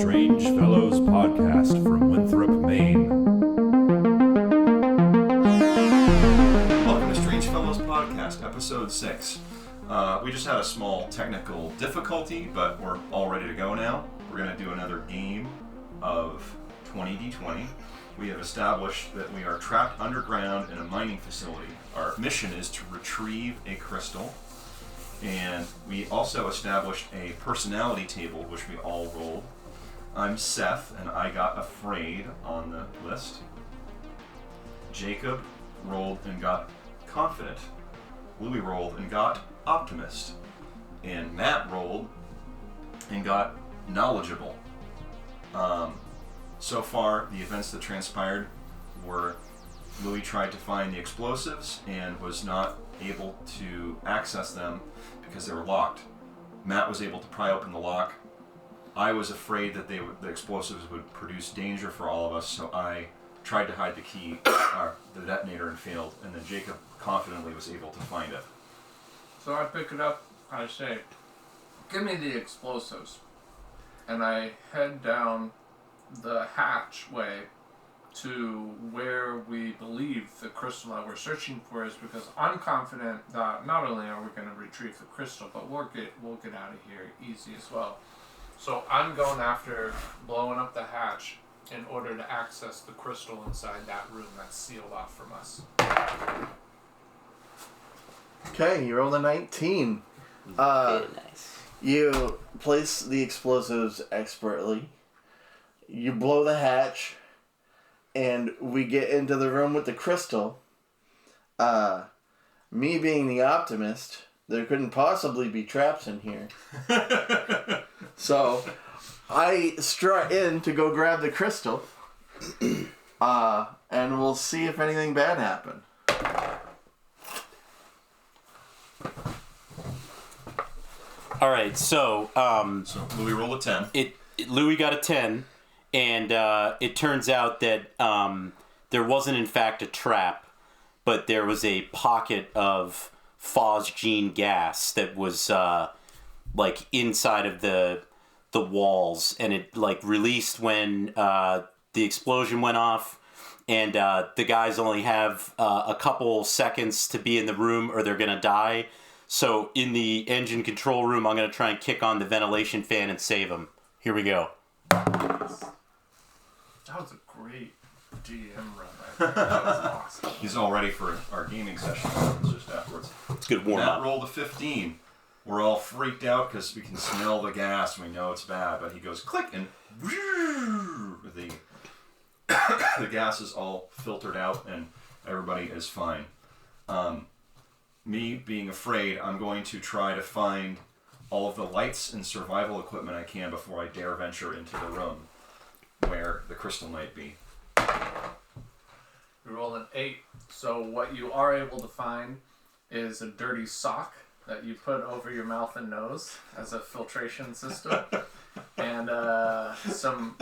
Strange Fellows podcast from Winthrop, Maine. Welcome to Strange Fellows podcast, episode 6. We just had a small technical difficulty, but we're all ready to go now. We're going to do another game of 20d20. We have established that we are trapped underground in a mining facility. Our mission is to retrieve a crystal. And we also established a personality table, which we all rolled. I'm Seth, and I got afraid on the list. Jacob rolled and got confident. Louis rolled and got optimist. And Matt rolled and got knowledgeable. So far, the events that transpired were Louis tried to find the explosives and was not able to access them because they were locked. Matt was able to pry open the lock. I was afraid that the explosives would produce danger for all of us, so I tried to hide the key, the detonator, and failed. And then Jacob confidently was able to find it. So I pick it up, I say, give me the explosives. And I head down the hatchway to where we believe the crystal that we're searching for is, because I'm confident that not only are we going to retrieve the crystal, but we'll get out of here easy as well. So I'm going after blowing up the hatch in order to access the crystal inside that room that's sealed off from us. Okay, you rolled a 19. Very nice. You place the explosives expertly. You blow the hatch. And we get into the room with the crystal. Me being the optimist, there couldn't possibly be traps in here. So I strut in to go grab the crystal. And we'll see if anything bad happened. All right, so So Louis rolled a 10. Louis got a 10. And it turns out that there wasn't, in fact, a trap, but there was a pocket of phosgene gas that was inside of the walls, and it released when the explosion went off. And the guys only have a couple seconds to be in the room, or they're gonna die. So in the engine control room, I'm gonna try and kick on the ventilation fan and save them. Here we go. That was a great DM run. That was awesome. He's all ready for our gaming session just afterwards. It's a good warm Matt up. rolled a 15. We're all freaked out because we can smell the gas and we know it's bad, but he goes click and the gas is all filtered out and everybody is fine. Me being afraid, I'm going to try to find all of the lights and survival equipment I can before I dare venture into the room where the crystal might be. We roll an 8. So what you are able to find is a dirty sock that you put over your mouth and nose as a filtration system, and some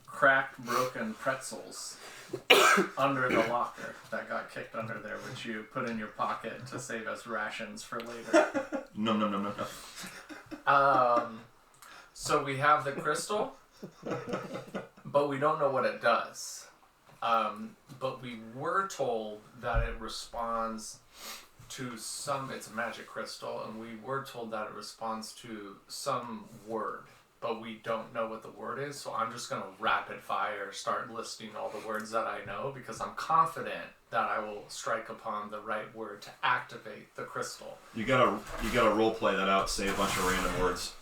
cracked, broken pretzels under the locker that got kicked under there, which you put in your pocket to save as rations for later. No. So we have the crystal, but we don't know what it does. But we were told that it responds to it's a magic crystal, and we were told that it responds to some word, but we don't know what the word is, so I'm just going to rapid fire start listing all the words that I know, because I'm confident that I will strike upon the right word to activate the crystal. You gotta role play that out, say a bunch of random words.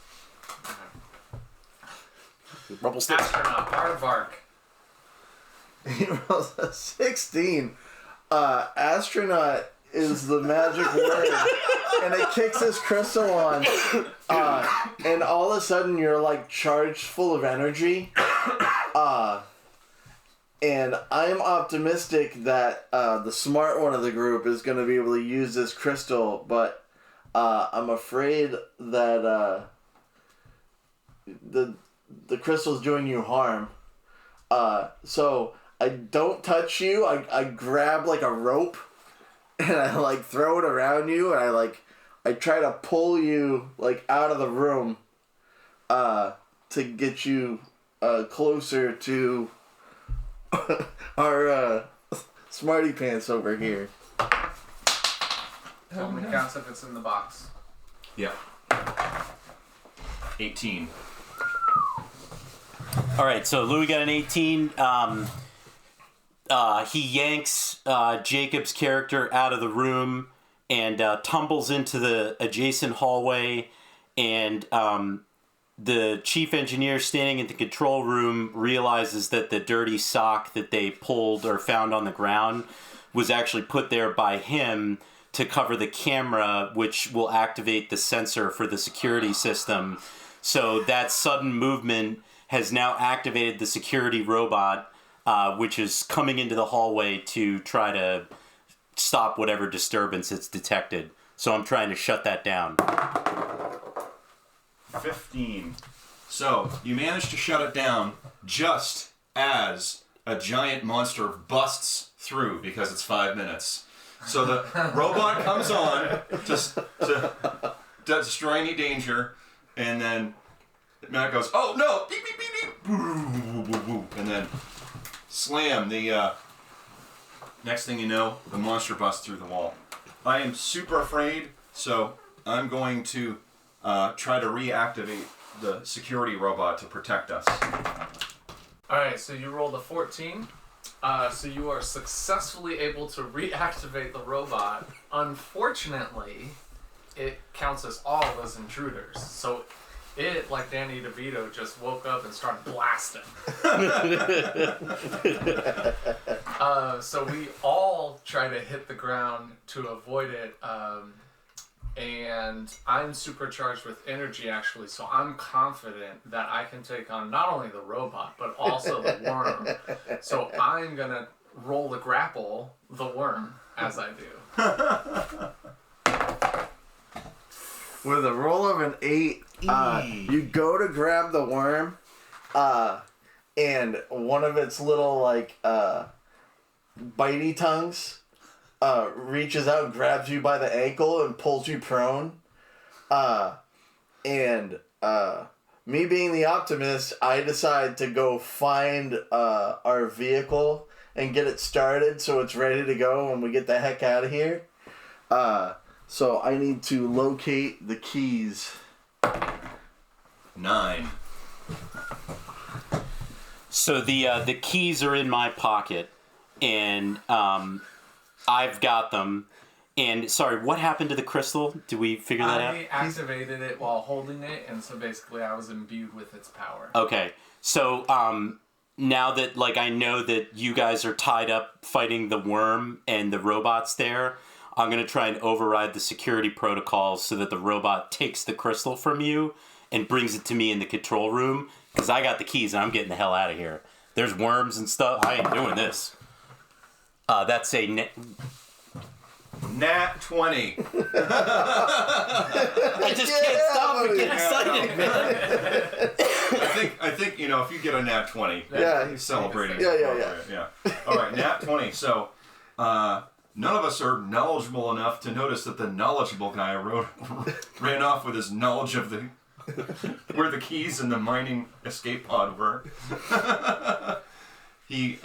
Rumble sticks. Astronaut, aardvark. He rolls a 16. Astronaut is the magic word. And it kicks this crystal on. And all of a sudden you're charged full of energy. And I'm optimistic that the smart one of the group is going to be able to use this crystal, but I'm afraid that the crystal's doing you harm. So I don't touch you. I grab a rope and I throw it around you, and I try to pull you out of the room to get you closer to our Smarty Pants over here. It only counts if it's in the box. Yeah. 18. All right, so Louis got an 18. He yanks Jacob's character out of the room and tumbles into the adjacent hallway, and the chief engineer standing in the control room realizes that the dirty sock that they pulled or found on the ground was actually put there by him to cover the camera, which will activate the sensor for the security system. So that sudden movement has now activated the security robot, which is coming into the hallway to try to stop whatever disturbance it's detected. So I'm trying to shut that down. 15. So, you managed to shut it down just as a giant monster busts through because it's 5 minutes. So the robot comes on to destroy any danger, and then Matt goes, "Oh no!" Beep, beep, beep, beep. Boo, boo, boo, and then slam. The next thing you know, the monster busts through the wall. I am super afraid, so I'm going to try to reactivate the security robot to protect us. Alright, so you rolled a 14. So you are successfully able to reactivate the robot. Unfortunately, it counts us all as intruders. So it, like Danny DeVito, just woke up and started blasting. So we all try to hit the ground to avoid it. And I'm supercharged with energy, actually, so I'm confident that I can take on not only the robot, but also the worm. So I'm going to roll the grapple the worm as I do. With a roll of an 8, you go to grab the worm, and one of its little, bitey tongues reaches out, grabs you by the ankle, and pulls you prone. Me being the optimist, I decide to go find our vehicle and get it started so it's ready to go when we get the heck out of here. So I need to locate the keys. 9. So the keys are in my pocket, and I've got them. And sorry, what happened to the crystal? Did we figure that out? I activated it while holding it, and so basically I was imbued with its power. Okay, so now that I know that you guys are tied up fighting the worm and the robots there, I'm gonna try and override the security protocols so that the robot takes the crystal from you and brings it to me in the control room, because I got the keys and I'm getting the hell out of here. There's worms and stuff. I ain't doing this. That's a Nat 20. I just can't stop but get excited, man. I think if you get a nat 20, Yeah, he's celebrating. Yeah. All right, nat 20. So, none of us are knowledgeable enough to notice that the knowledgeable guy ran off with his knowledge of where the keys and the mining escape pod were. He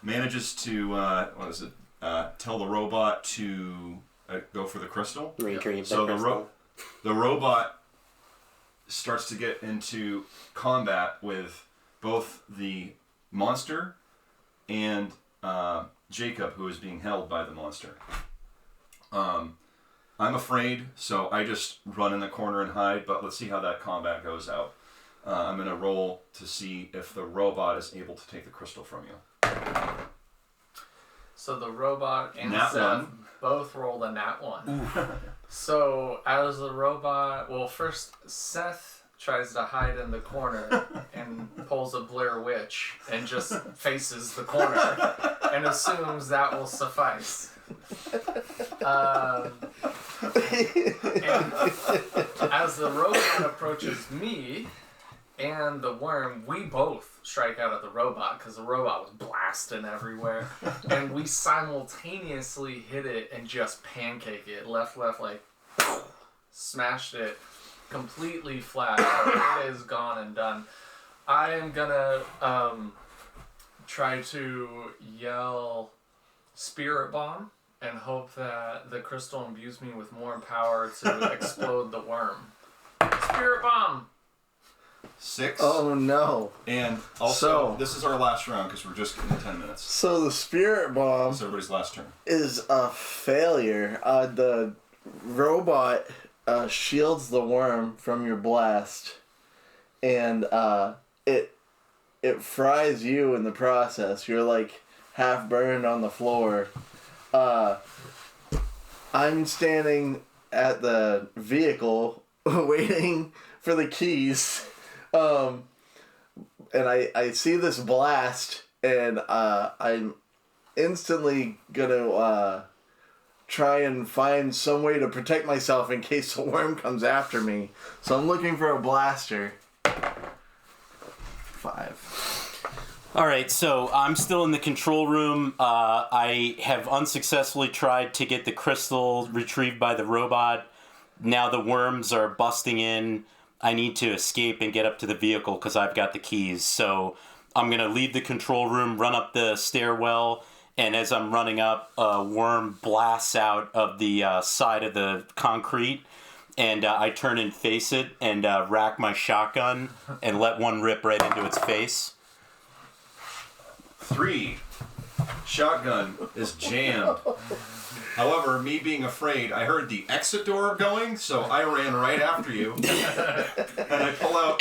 manages to tell the robot to go for the crystal. Retrieve So the crystal. the robot starts to get into combat with both the monster and Jacob, who is being held by the monster. I'm afraid, so I just run in the corner and hide, but let's see how that combat goes out. I'm going to roll to see if the robot is able to take the crystal from you. So the robot and Nat Seth 1. both rolled a nat 1. So as the robot, first Seth tries to hide in the corner and pulls a Blair Witch and just faces the corner and assumes that will suffice. And as the robot approaches me and the worm, we both strike out at the robot because the robot was blasting everywhere, and we simultaneously hit it and just pancake it left, smashed it completely flat. It is gone and done. I am gonna try to yell Spirit Bomb and hope that the crystal imbues me with more power to explode the worm. Spirit Bomb! 6. Oh no. And also, So- this is our last round because we're just getting to 10 minutes. So the spirit bomb It's everybody's last turn. is a failure. The robot shields the worm from your blast, and it fries you in the process. You're like half burned on the floor. I'm standing at the vehicle waiting for the keys. And I see this blast, and I'm instantly gonna try and find some way to protect myself in case the worm comes after me. So I'm looking for a blaster. 5. All right, so I'm still in the control room. I have unsuccessfully tried to get the crystal retrieved by the robot. Now the worms are busting in. I need to escape and get up to the vehicle because I've got the keys. So I'm going to leave the control room, run up the stairwell, and as I'm running up, a worm blasts out of the side of the concrete, and I turn and face it and rack my shotgun and let one rip right into its face. 3. Shotgun is jammed. However, me being afraid, I heard the exit door going, so I ran right after you. And I pull out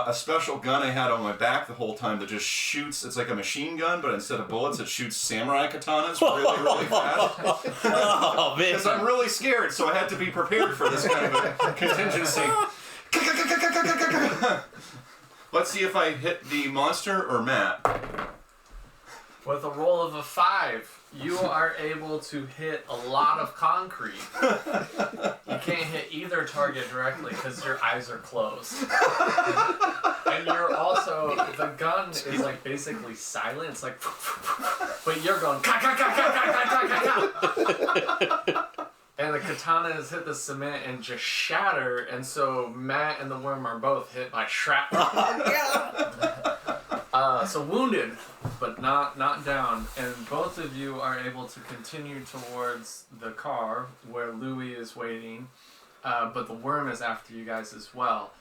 a special gun I had on my back the whole time that just shoots. It's like a machine gun, but instead of bullets, it shoots samurai katanas really, really fast. Oh, man. Because I'm really scared, so I had to be prepared for this kind of a contingency. Let's see if I hit the monster or Matt. With a roll of a 5, you are able to hit a lot of concrete. You can't hit either target directly because your eyes are closed. And you're also, the gun is like basically silent. It's like, but you're going, ka ka ka ka ka ka ka ka. And the katana has hit the cement and just shatter. And so Matt and the worm are both hit by shrapnel. So wounded, but not down, and both of you are able to continue towards the car where Louis is waiting, but the worm is after you guys as well.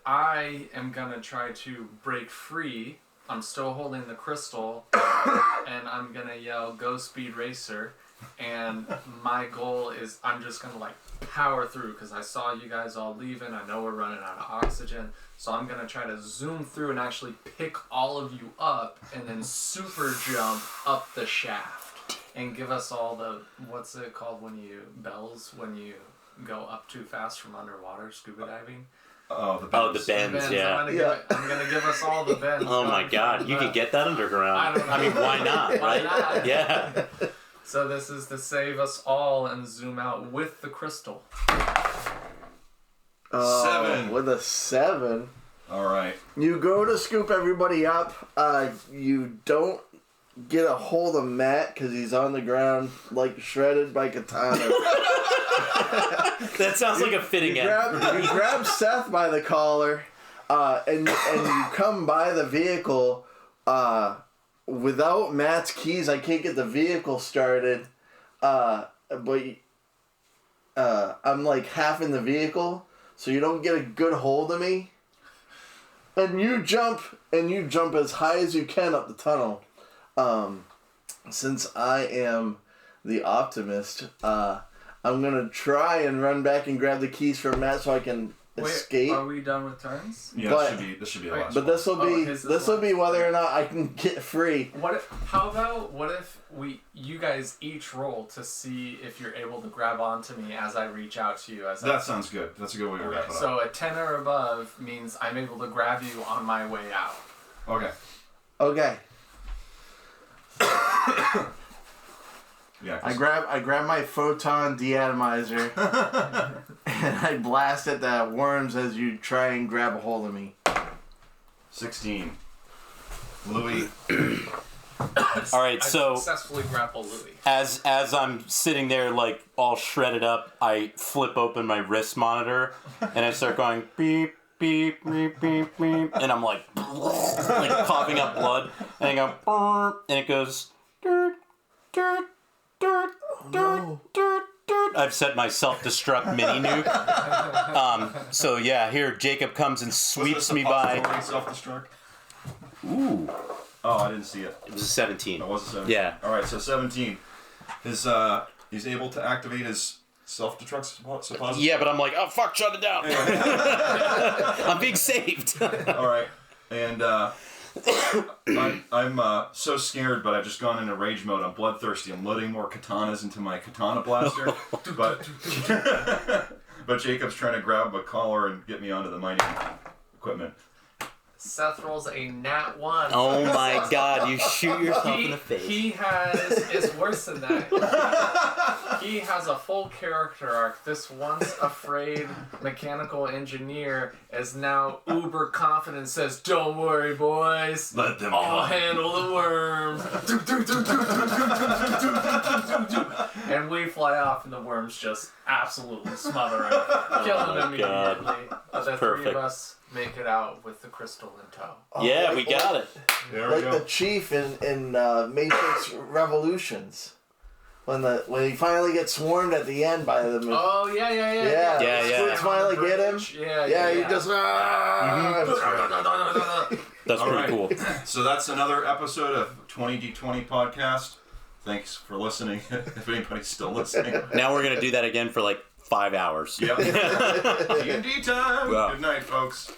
I am gonna try to break free. I'm still holding the crystal, and I'm gonna yell "Go Speed Racer!" And my goal is I'm just gonna like power through because I saw you guys all leaving. I know we're running out of oxygen. So I'm going to try to zoom through and actually pick all of you up and then super jump up the shaft and give us all the, what's it called when you, bells, when you go up too fast from underwater, scuba diving? Oh, the The bends, yeah. I'm going to give us all the bends. Oh my god, you could get that underground. I don't know. I mean, why not, Why right? not? Yeah. So this is to save us all and zoom out with the crystal. 7. With a 7. All right. You go to scoop everybody up. You don't get a hold of Matt because he's on the ground, like shredded by katana. That sounds like a fitting end. You grab Seth by the collar, and you come by the vehicle. Without Matt's keys, I can't get the vehicle started. But I'm like half in the vehicle, so you don't get a good hold of me. And you jump as high as you can up the tunnel. Since I am the optimist, I'm gonna try and run back and grab the keys from Matt so I can escape. Are we done with turns? Yeah, But- this should be the last But one. this will be whether or not I can get free. What if you guys each roll to see if you're able to grab onto me as I reach out to you? That sounds good. That's a good way to wrap it up. So a 10 or above means I'm able to grab you on my way out. Okay. Okay. Yeah. I grab my photon deatomizer and I blast at the worms as you try and grab a hold of me. 16. Louis. All right, I so successfully grapple Louis. as I'm sitting there like all shredded up, I flip open my wrist monitor and I start going beep beep, beep, beep, beep, and I'm like coughing up blood, and I go, "Burp," and it goes, dirt, dirt, dirt, dirt, dirt, dirt. I've set my self-destruct mini nuke. So yeah, here Jacob comes and sweeps me by. Self-destruct? Ooh, Oh, I didn't see it. it was a 17. That was a 17. Yeah. All right, so 17. He's able to activate his self-destruct suppository. Yeah, but I'm like, oh fuck, shut it down. I'm being saved. All right, and I'm so scared, but I've just gone into rage mode. I'm bloodthirsty. I'm loading more katanas into my katana blaster, but Jacob's trying to grab a collar and get me onto the mining equipment. Seth rolls a nat 1. Oh my god, you shoot yourself in the face. He has, it's worse than that. He has a full character arc. This once afraid mechanical engineer is now uber confident and says, "Don't worry, boys. Let them I'll come." handle the worms." And we fly off and the worms just absolutely smother him. Kill him my God. immediately. But the three Perfect. of us make it out with the crystal in tow. Yeah, we got it. There we Like go. the chief in Matrix Revolutions. When he finally gets swarmed at the end by the... Oh, yeah. Yeah, yeah. Squids finally get him. Yeah, He just... That's All pretty right. cool. So that's another episode of 20D20 podcast. Thanks for listening, if anybody's still listening. Now we're gonna do that again for like 5 hours. Yep. D&D time. Wow. Good night, folks.